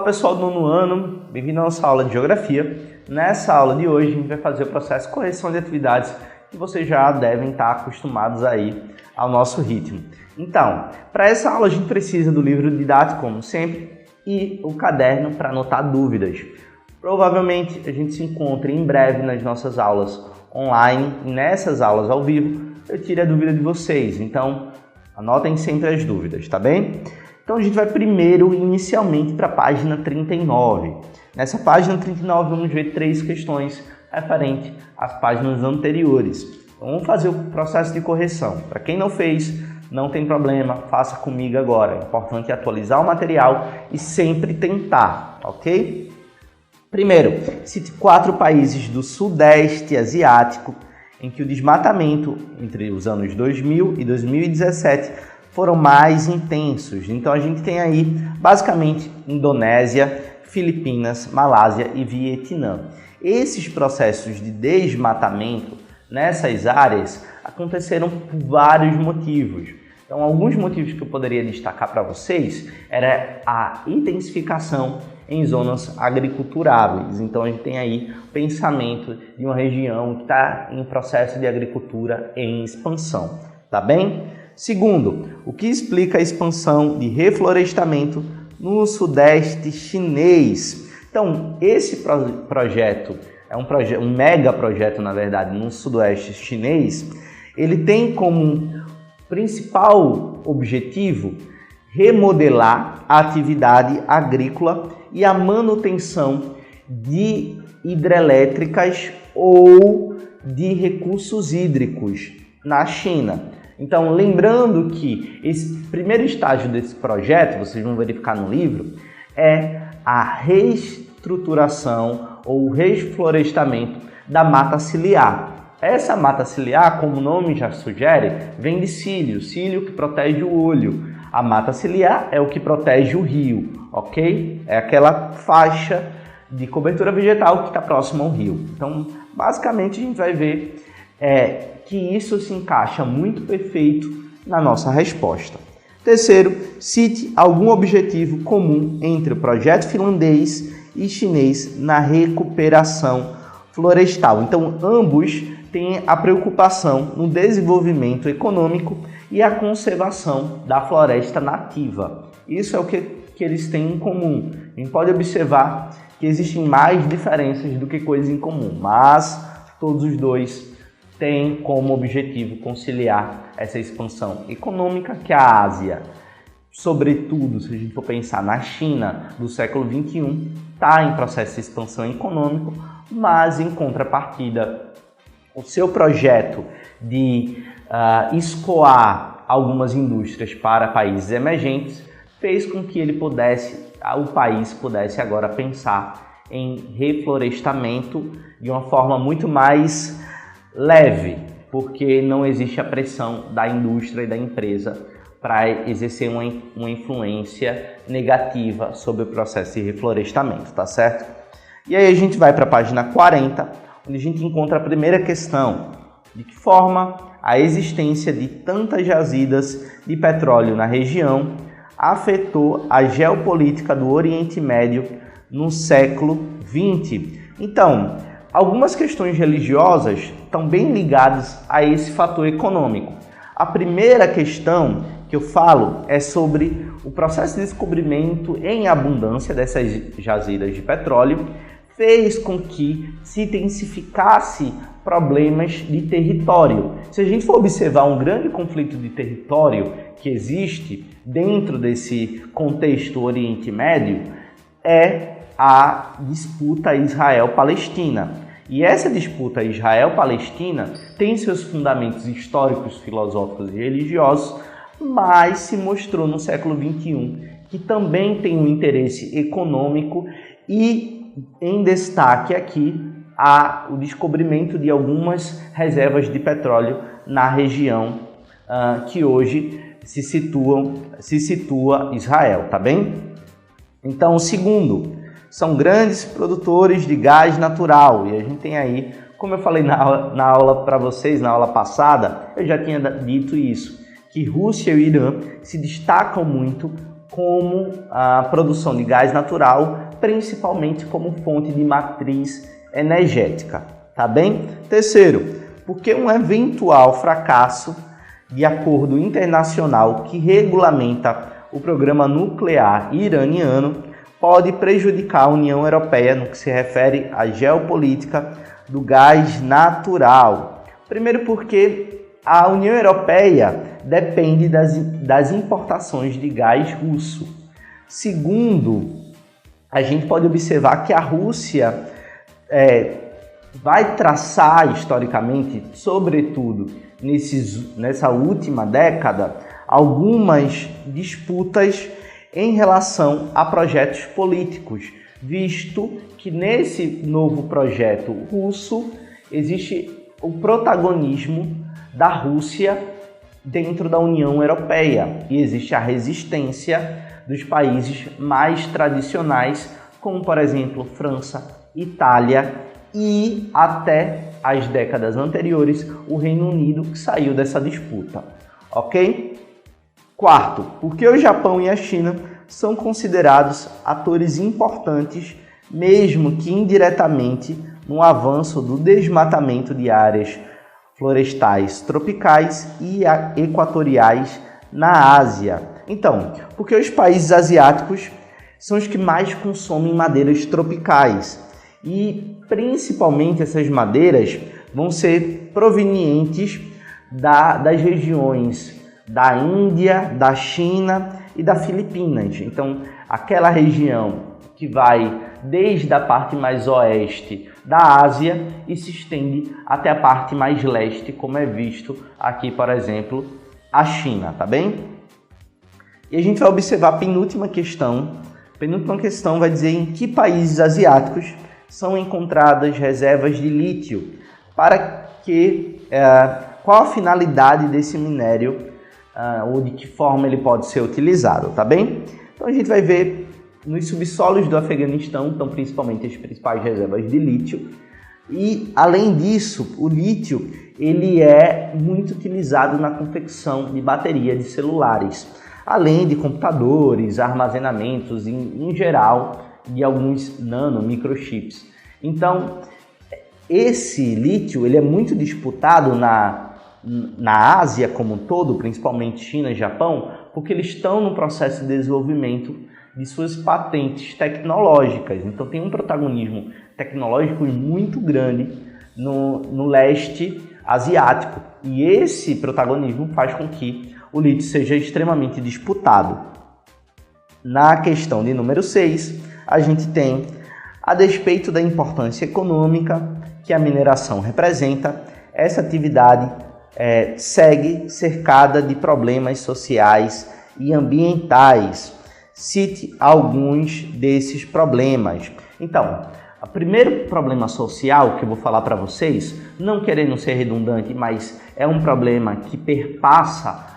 pessoal do nono ano, bem-vindo à nossa aula de Geografia. Nessa aula de hoje a gente vai fazer o processo de correção de atividades que vocês já devem estar acostumados aí ao nosso ritmo. Então, para essa aula a gente precisa do livro didático, como sempre, e o caderno para anotar dúvidas. Provavelmente a gente se encontre em breve nas nossas aulas online e nessas aulas ao vivo eu tiro a dúvida de vocês, então anotem sempre as dúvidas, tá bem? Então a gente vai primeiro, inicialmente, para a página 39. Nessa página 39 vamos ver 3 questões referentes às páginas anteriores. Então vamos fazer o processo de correção. Para quem não fez, não tem problema, faça comigo agora. É importante atualizar o material e sempre tentar, ok? Primeiro, cite 4 países do Sudeste Asiático em que o desmatamento entre os anos 2000 e 2017 foram mais intensos. Então a gente tem aí basicamente Indonésia, Filipinas, Malásia e Vietnã. Esses processos de desmatamento nessas áreas aconteceram por vários motivos. Então alguns motivos que eu poderia destacar para vocês era a intensificação em zonas agriculturáveis. Então a gente tem aí o pensamento de uma região que está em processo de agricultura em expansão, tá bem? Segundo, o que explica a expansão de reflorestamento no Sudeste chinês? Então, esse projeto é um mega projeto, na verdade, no Sudoeste chinês. Ele tem como principal objetivo remodelar a atividade agrícola e a manutenção de hidrelétricas ou de recursos hídricos na China. Então, lembrando que esse primeiro estágio desse projeto, vocês vão verificar no livro, é a reestruturação ou reflorestamento da mata ciliar. Essa mata ciliar, como o nome já sugere, vem de cílio que protege o olho. A mata ciliar é o que protege o rio, ok? É aquela faixa de cobertura vegetal que está próxima ao rio. Então, basicamente, a gente vai ver que isso se encaixa muito perfeito na nossa resposta. Terceiro, cite algum objetivo comum entre o projeto finlandês e chinês na recuperação florestal. Então, ambos têm a preocupação no desenvolvimento econômico e a conservação da floresta nativa. Isso é o que eles têm em comum. A gente pode observar que existem mais diferenças do que coisas em comum, mas todos os dois têm como objetivo conciliar essa expansão econômica que a Ásia, sobretudo se a gente for pensar na China do século XXI, está em processo de expansão econômico, mas em contrapartida, o seu projeto de escoar algumas indústrias para países emergentes fez com que o país pudesse agora pensar em reflorestamento de uma forma muito mais leve, porque não existe a pressão da indústria e da empresa para exercer uma influência negativa sobre o processo de reflorestamento, tá certo? E aí a gente vai para a página 40, onde a gente encontra a primeira questão: de que forma a existência de tantas jazidas de petróleo na região afetou a geopolítica do Oriente Médio no século XX? Então, algumas questões religiosas estão bem ligadas a esse fator econômico. A primeira questão que eu falo é sobre o processo de descobrimento em abundância dessas jazidas de petróleo fez com que se intensificasse problemas de território. Se a gente for observar um grande conflito de território que existe dentro desse contexto Oriente Médio, é a disputa Israel-Palestina. E essa disputa Israel-Palestina tem seus fundamentos históricos, filosóficos e religiosos, mas se mostrou no século XXI que também tem um interesse econômico e, em destaque aqui, há o descobrimento de algumas reservas de petróleo na região que hoje se situa Israel, tá bem? Então, o segundo, são grandes produtores de gás natural. E a gente tem aí, como eu falei na aula para vocês, na aula passada, eu já tinha dito isso, que Rússia e Irã se destacam muito como a produção de gás natural, principalmente como fonte de matriz energética, tá bem? Terceiro, porque um eventual fracasso de acordo internacional que regulamenta o programa nuclear iraniano pode prejudicar a União Europeia no que se refere à geopolítica do gás natural. Primeiro porque a União Europeia depende das importações de gás russo. Segundo, a gente pode observar que a Rússia vai traçar historicamente, sobretudo nessa última década, algumas disputas em relação a projetos políticos, visto que nesse novo projeto russo existe o protagonismo da Rússia dentro da União Europeia e existe a resistência dos países mais tradicionais, como por exemplo França, Itália e até as décadas anteriores o Reino Unido, que saiu dessa disputa, ok? Quarto, porque o Japão e a China são considerados atores importantes, mesmo que indiretamente, no avanço do desmatamento de áreas florestais tropicais e equatoriais na Ásia. Então, porque os países asiáticos são os que mais consomem madeiras tropicais e principalmente essas madeiras vão ser provenientes das regiões da Índia, da China e da Filipinas. Então, aquela região que vai desde a parte mais oeste da Ásia e se estende até a parte mais leste, como é visto aqui, por exemplo, a China, tá bem? E a gente vai observar a penúltima questão. A penúltima questão vai dizer em que países asiáticos são encontradas reservas de lítio, qual a finalidade desse minério ou de que forma ele pode ser utilizado, tá bem? Então a gente vai ver nos subsolos do Afeganistão, então principalmente as principais reservas de lítio, e além disso, o lítio ele é muito utilizado na confecção de bateria de celulares, além de computadores, armazenamentos em geral de alguns microchips. Então, esse lítio ele é muito disputado na Ásia como um todo, principalmente China e Japão, porque eles estão no processo de desenvolvimento de suas patentes tecnológicas. Então tem um protagonismo tecnológico muito grande no leste asiático. E esse protagonismo faz com que o lítio seja extremamente disputado. Na questão de número 6, a gente tem, a despeito da importância econômica que a mineração representa, essa atividade segue cercada de problemas sociais e ambientais. Cite alguns desses problemas. Então, o primeiro problema social que eu vou falar para vocês, não querendo ser redundante, mas é um problema que perpassa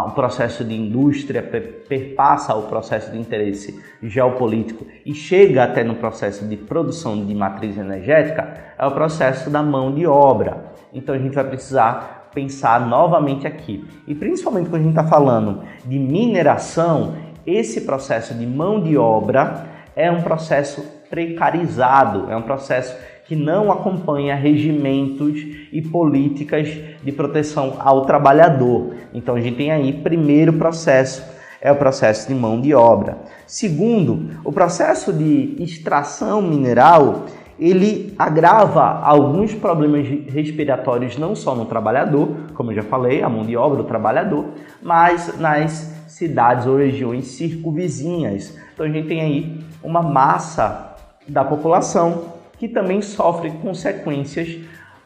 o processo de indústria, perpassa o processo de interesse geopolítico e chega até no processo de produção de matriz energética, é o processo da mão de obra. Então a gente vai precisar pensar novamente aqui. E principalmente quando a gente está falando de mineração, esse processo de mão de obra é um processo precarizado, é um processo que não acompanha regimentos e políticas de proteção ao trabalhador. Então a gente tem aí, primeiro processo, é o processo de mão de obra. Segundo, o processo de extração mineral, ele agrava alguns problemas respiratórios não só no trabalhador, como eu já falei, a mão de obra do trabalhador, mas nas cidades ou regiões circunvizinhas. Então a gente tem aí uma massa da população que também sofre consequências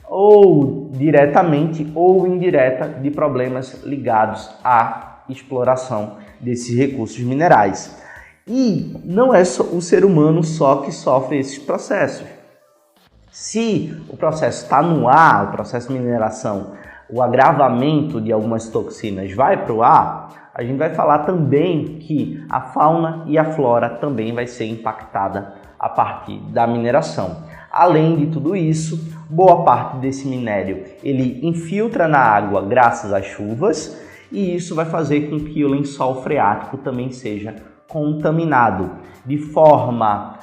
ou diretamente ou indireta de problemas ligados à exploração desses recursos minerais. E não é só o ser humano só que sofre esses processos. Se o processo está no ar, o processo de mineração, o agravamento de algumas toxinas vai para o ar, a gente vai falar também que a fauna e a flora também vai ser impactada a partir da mineração. Além de tudo isso, boa parte desse minério ele infiltra na água graças às chuvas e isso vai fazer com que o lençol freático também seja contaminado. De forma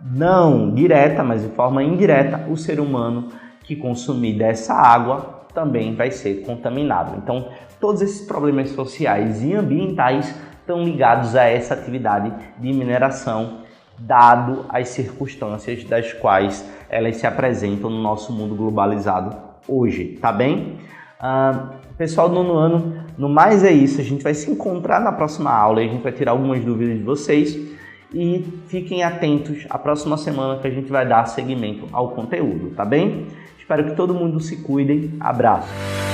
não direta, mas de forma indireta, o ser humano que consumir dessa água também vai ser contaminado. Então, todos esses problemas sociais e ambientais estão ligados a essa atividade de mineração, dado as circunstâncias das quais elas se apresentam no nosso mundo globalizado hoje, tá bem? Pessoal do nono ano, no mais é isso. A gente vai se encontrar na próxima aula e a gente vai tirar algumas dúvidas de vocês. E fiquem atentos à próxima semana que a gente vai dar seguimento ao conteúdo, tá bem? Espero que todo mundo se cuidem. Abraço!